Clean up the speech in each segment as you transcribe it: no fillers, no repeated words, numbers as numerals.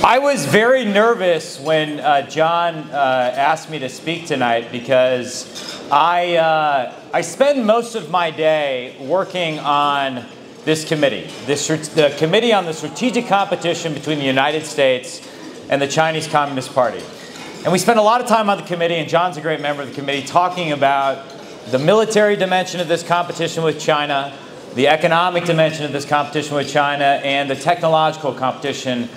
I was very nervous when John asked me to speak tonight because I spend most of my day working on this committee, the Committee on the Strategic Competition between the United States and the Chinese Communist Party. And we spend a lot of time on the committee, and John's a great member of the committee, talking about the military dimension of this competition with China, the economic dimension of this competition with China, and the technological competition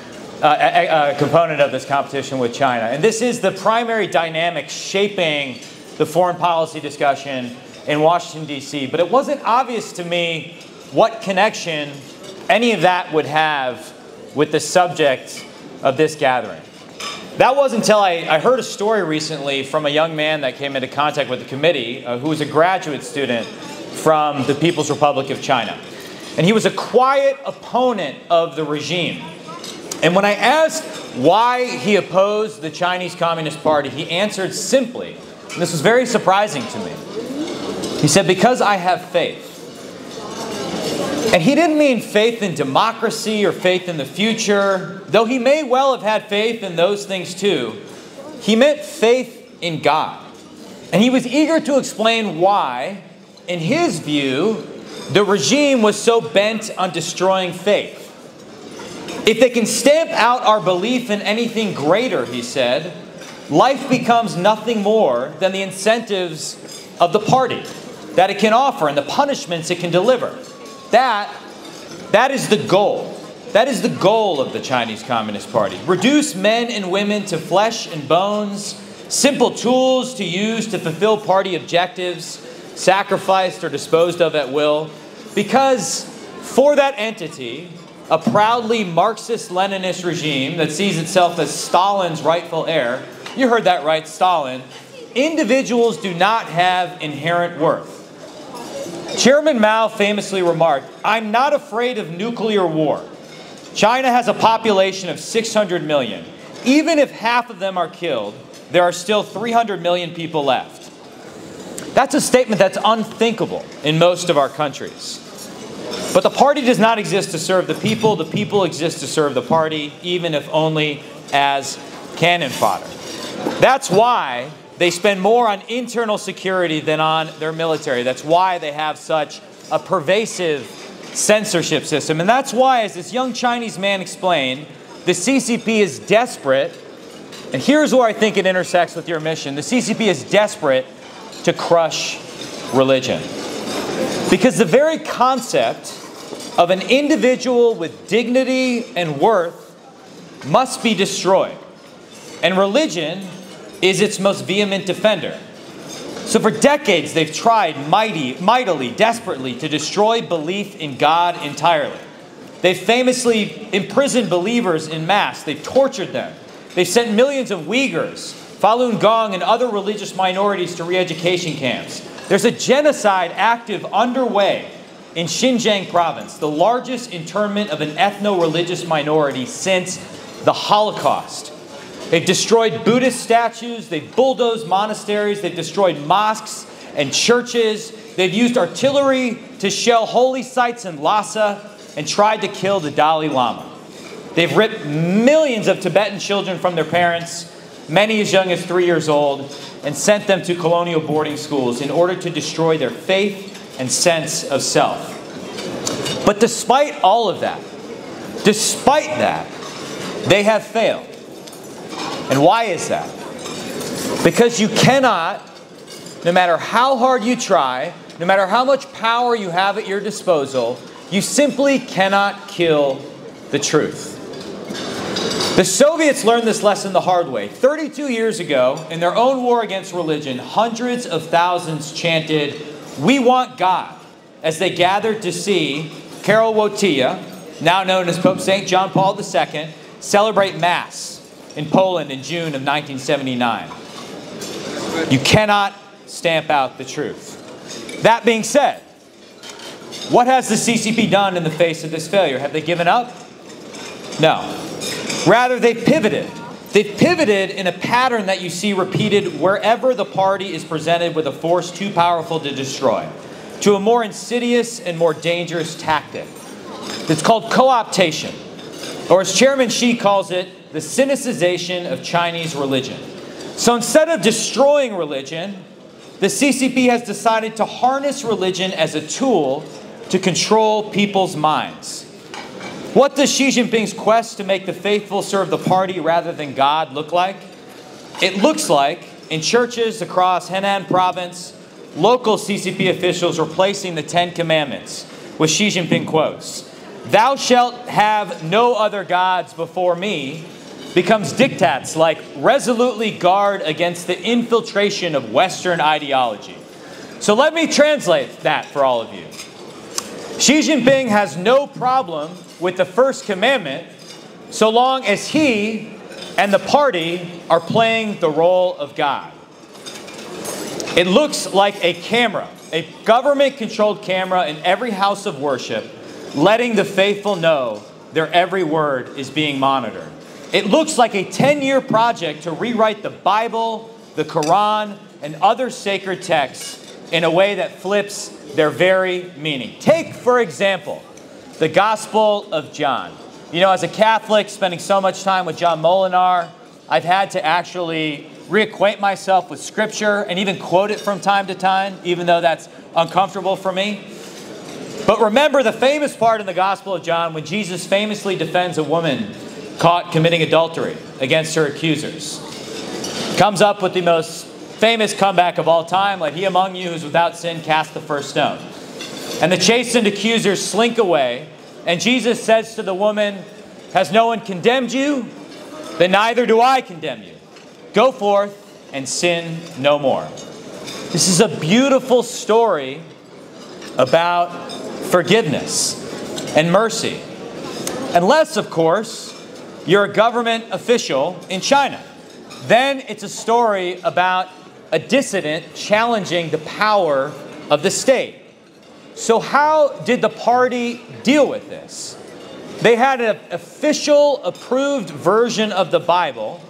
component of this competition with China. And this is the primary dynamic shaping the foreign policy discussion in Washington, D.C. But it wasn't obvious to me what connection any of that would have with the subject of this gathering. That wasn't until I heard a story recently from a young man that came into contact with the committee who was a graduate student from the People's Republic of China. And he was a quiet opponent of the regime. And when I asked why he opposed the Chinese Communist Party, he answered simply, and this was very surprising to me. He said, "Because I have faith." And he didn't mean faith in democracy or faith in the future, though he may well have had faith in those things too. He meant faith in God. And he was eager to explain why, in his view, the regime was so bent on destroying faith. If they can stamp out our belief in anything greater, he said, life becomes nothing more than the incentives of the party that it can offer and the punishments it can deliver. That is the goal. That is the goal of the Chinese Communist Party. Reduce men and women to flesh and bones, simple tools to use to fulfill party objectives, sacrificed or disposed of at will. Because for that entity, a proudly Marxist-Leninist regime that sees itself as Stalin's rightful heir, you heard that right, Stalin, individuals do not have inherent worth. Chairman Mao famously remarked, "I'm not afraid of nuclear war. China has a population of 600 million. Even if half of them are killed, there are still 300 million people left." That's a statement that's unthinkable in most of our countries. But the party does not exist to serve the people exist to serve the party, even if only as cannon fodder. That's why they spend more on internal security than on their military. That's why they have such a pervasive censorship system. And that's why, as this young Chinese man explained, the CCP is desperate, and here's where I think it intersects with your mission. The CCP is desperate to crush religion. Because the very concept of an individual with dignity and worth must be destroyed. And religion is its most vehement defender. So for decades, they've tried mightily, desperately to destroy belief in God entirely. They've famously imprisoned believers in mass. They've tortured them. They've sent millions of Uyghurs, Falun Gong, and other religious minorities to re-education camps. There's a genocide active underway in Xinjiang province, the largest internment of an ethno-religious minority since the Holocaust. They've destroyed Buddhist statues, they've bulldozed monasteries, they've destroyed mosques and churches, they've used artillery to shell holy sites in Lhasa and tried to kill the Dalai Lama. They've ripped millions of Tibetan children from their parents, many as young as 3 years old, and sent them to colonial boarding schools in order to destroy their faith and sense of self. But despite all of that, they have failed. And why is that? Because you cannot, no matter how hard you try, no matter how much power you have at your disposal, you simply cannot kill the truth. The Soviets learned this lesson the hard way. 32 years ago, in their own war against religion, hundreds of thousands chanted, "We want God," as they gathered to see Karol Wojtyla, now known as Pope St. John Paul II, celebrate Mass in Poland in June of 1979. You cannot stamp out the truth. That being said, what has the CCP done in the face of this failure? Have they given up? No. Rather, they've pivoted. They've pivoted in a pattern that you see repeated wherever the party is presented with a force too powerful to destroy, to a more insidious and more dangerous tactic. It's called cooptation. or as Chairman Xi calls it, the sinicization of Chinese religion. So instead of destroying religion, the CCP has decided to harness religion as a tool to control people's minds. What does Xi Jinping's quest to make the faithful serve the party rather than God look like? It looks like, in churches across Henan province, local CCP officials are placing the 10 Commandments, with Xi Jinping quotes. "Thou shalt have no other gods before me," becomes diktats like resolutely guard against the infiltration of Western ideology. So let me translate that for all of you. Xi Jinping has no problem with the first commandment so long as he and the party are playing the role of God. It looks like a camera, a government-controlled camera in every house of worship, letting the faithful know their every word is being monitored. It looks like a 10-year project to rewrite the Bible, the Quran, and other sacred texts in a way that flips their very meaning. Take, for example, the Gospel of John. You know, as a Catholic, spending so much time with John Molinar, I've had to actually reacquaint myself with Scripture and even quote it from time to time, even though that's uncomfortable for me. But remember the famous part in the Gospel of John when Jesus famously defends a woman caught committing adultery against her accusers. Comes up with the most famous comeback of all time, "Let he among you who is without sin cast the first stone." And the chastened accusers slink away, and Jesus says to the woman, "Has no one condemned you? Then neither do I condemn you. Go forth and sin no more." This is a beautiful story about forgiveness and mercy. Unless, of course, you're a government official in China. Then it's a story about a dissident challenging the power of the state. So how did the party deal with this? They had an official approved version of the Bible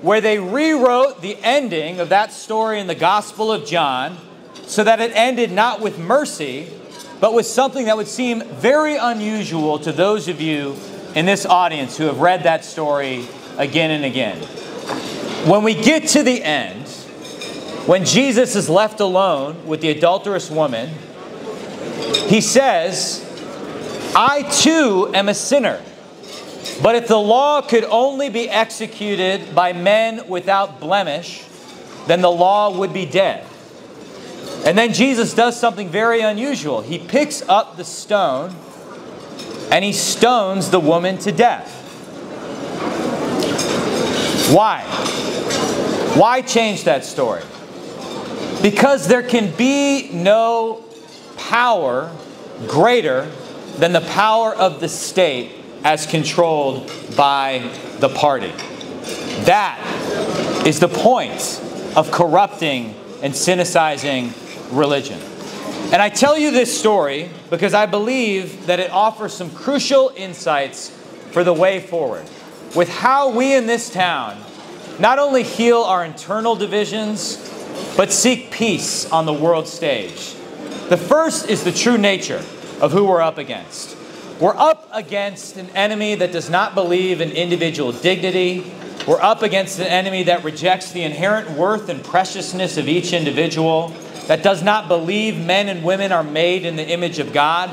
where they rewrote the ending of that story in the Gospel of John so that it ended not with mercy, but with something that would seem very unusual to those of you in this audience who have read that story again and again. When we get to the end, when Jesus is left alone with the adulterous woman, he says, "I too am a sinner. But if the law could only be executed by men without blemish, then the law would be dead." And then Jesus does something very unusual. He picks up the stone and he stones the woman to death. Why? Why change that story? Because there can be no power greater than the power of the state as controlled by the party. That is the point of corrupting and cynicizing religion. And I tell you this story because I believe that it offers some crucial insights for the way forward with how we in this town not only heal our internal divisions, but seek peace on the world stage. The first is the true nature of who we're up against. We're up against an enemy that does not believe in individual dignity. We're up against an enemy that rejects the inherent worth and preciousness of each individual, that does not believe men and women are made in the image of God.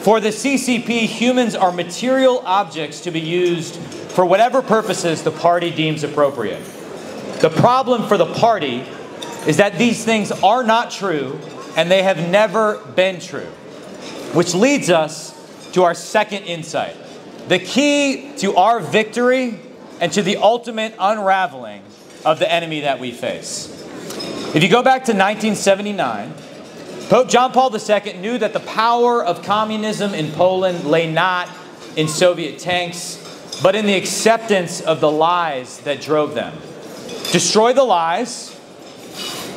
For the CCP, humans are material objects to be used for whatever purposes the party deems appropriate. The problem for the party is that these things are not true, and they have never been true. Which leads us to our second insight. The key to our victory and to the ultimate unraveling of the enemy that we face. If you go back to 1979, Pope John Paul II knew that the power of communism in Poland lay not in Soviet tanks, but in the acceptance of the lies that drove them. Destroy the lies,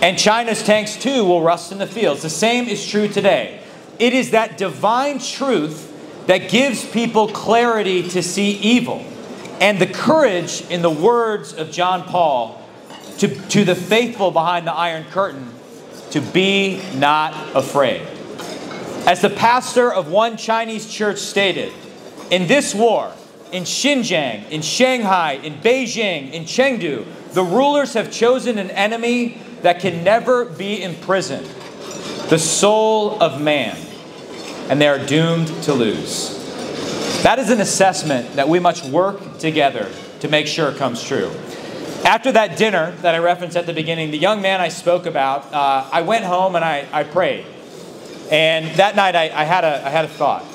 and China's tanks too will rust in the fields. The same is true today. It is that divine truth that gives people clarity to see evil, and the courage in the words of John Paul to the faithful behind the Iron Curtain to be not afraid. As the pastor of one Chinese church stated, in this war, in Xinjiang, in Shanghai, in Beijing, in Chengdu, the rulers have chosen an enemy that can never be imprisoned, the soul of man, and they are doomed to lose. That is an assessment that we must work together to make sure comes true. After that dinner that I referenced at the beginning, the young man I spoke about, I went home and I prayed. And that night I had a thought.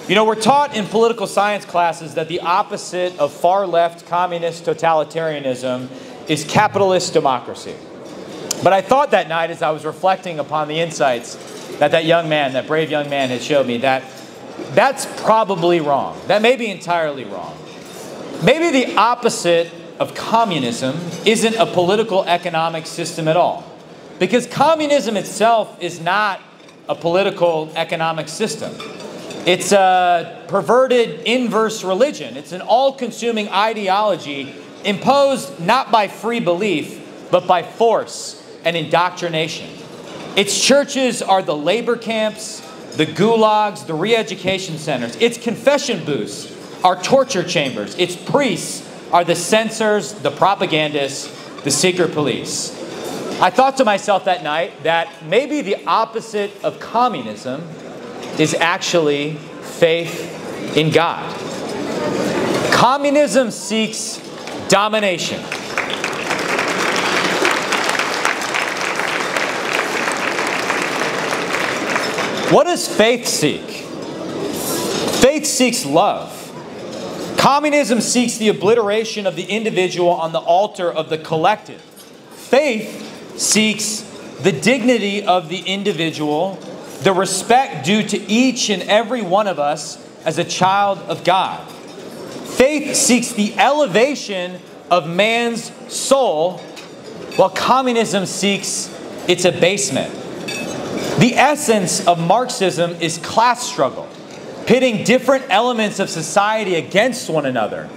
You know, we're taught in political science classes that the opposite of far-left communist totalitarianism is capitalist democracy. But I thought that night, as I was reflecting upon the insights that young man, that brave young man, had showed me, that that's probably wrong. That may be entirely wrong. Maybe the opposite of communism isn't a political economic system at all. Because communism itself is not a political economic system. It's a perverted inverse religion. It's an all-consuming ideology imposed not by free belief, but by force and indoctrination. Its churches are the labor camps, the gulags, the re-education centers. Its confession booths are torture chambers. Its priests are the censors, the propagandists, the secret police. I thought to myself that night that maybe the opposite of communism is actually faith in God. Communism seeks domination. What does faith seek? Faith seeks love. Communism seeks the obliteration of the individual on the altar of the collective. Faith seeks the dignity of the individual, the respect due to each and every one of us as a child of God. Faith seeks the elevation of man's soul, while communism seeks its abasement. The essence of Marxism is class struggle, pitting different elements of society against one another.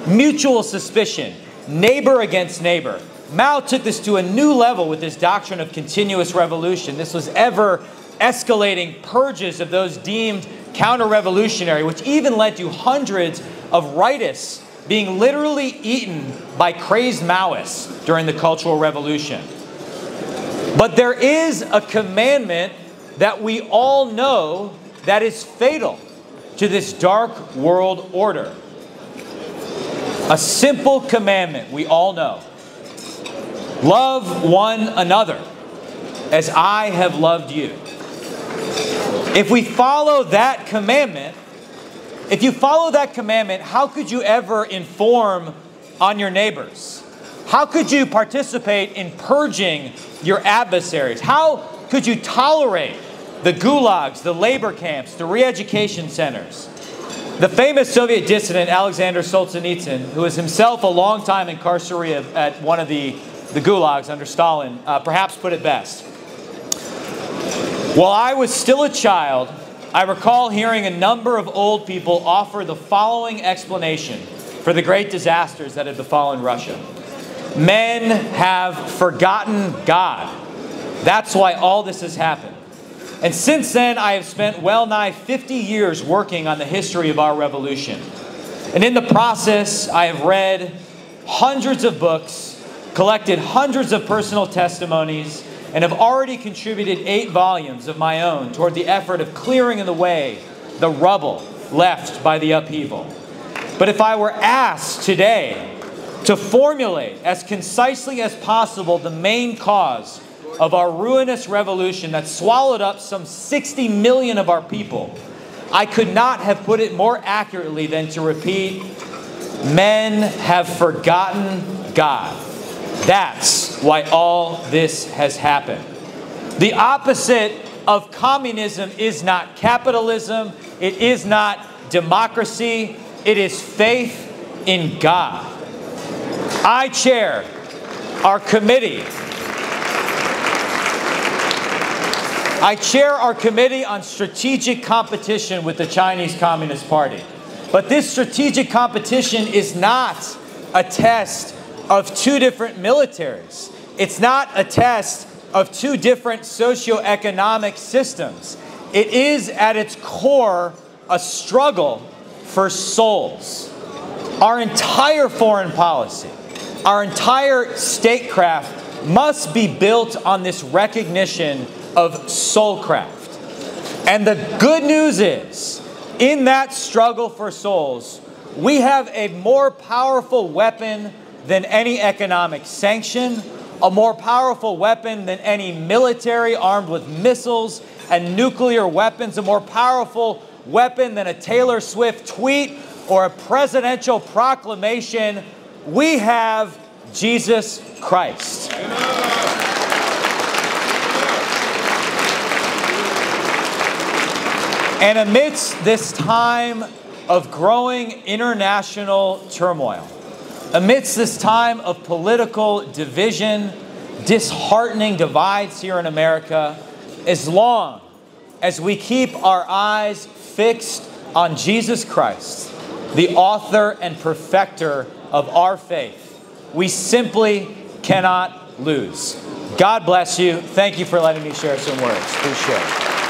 Mutual suspicion, neighbor against neighbor. Mao took this to a new level with his doctrine of continuous revolution. This was ever escalating purges of those deemed counter-revolutionary, which even led to hundreds of rightists being literally eaten by crazed Maoists during the Cultural Revolution. But there is a commandment that we all know that is fatal to this dark world order. A simple commandment we all know. Love one another as I have loved you. If we follow that commandment, how could you ever inform on your neighbors? How could you participate in purging your adversaries? How could you tolerate the gulags, the labor camps, the re-education centers? The famous Soviet dissident Alexander Solzhenitsyn, who was himself a long-time incarceree at one of the gulags under Stalin, perhaps put it best. While I was still a child, I recall hearing a number of old people offer the following explanation for the great disasters that had befallen Russia. Men have forgotten God. That's why all this has happened. And since then, I have spent well nigh 50 years working on the history of our revolution. And in the process, I have read hundreds of books, collected hundreds of personal testimonies, and have already contributed 8 volumes of my own toward the effort of clearing the way the rubble left by the upheaval. But if I were asked today to formulate as concisely as possible the main cause of our ruinous revolution that swallowed up some 60 million of our people, I could not have put it more accurately than to repeat, men have forgotten God. That's why all this has happened. The opposite of communism is not capitalism. It is not democracy. It is faith in God. I chair our committee. I chair our committee on strategic competition with the Chinese Communist Party. But this strategic competition is not a test of 2 different militaries. It's not a test of 2 different socio-economic systems. It is at its core a struggle for souls. Our entire foreign policy, our entire statecraft must be built on this recognition of soulcraft. And the good news is, in that struggle for souls, we have a more powerful weapon than any economic sanction, a more powerful weapon than any military armed with missiles and nuclear weapons, a more powerful weapon than a Taylor Swift tweet or a presidential proclamation. We have Jesus Christ. And amidst this time of growing international turmoil, amidst this time of political division, disheartening divides here in America, as long as we keep our eyes fixed on Jesus Christ, the author and perfecter of our faith, we simply cannot lose. God bless you. Thank you for letting me share some words. Appreciate it.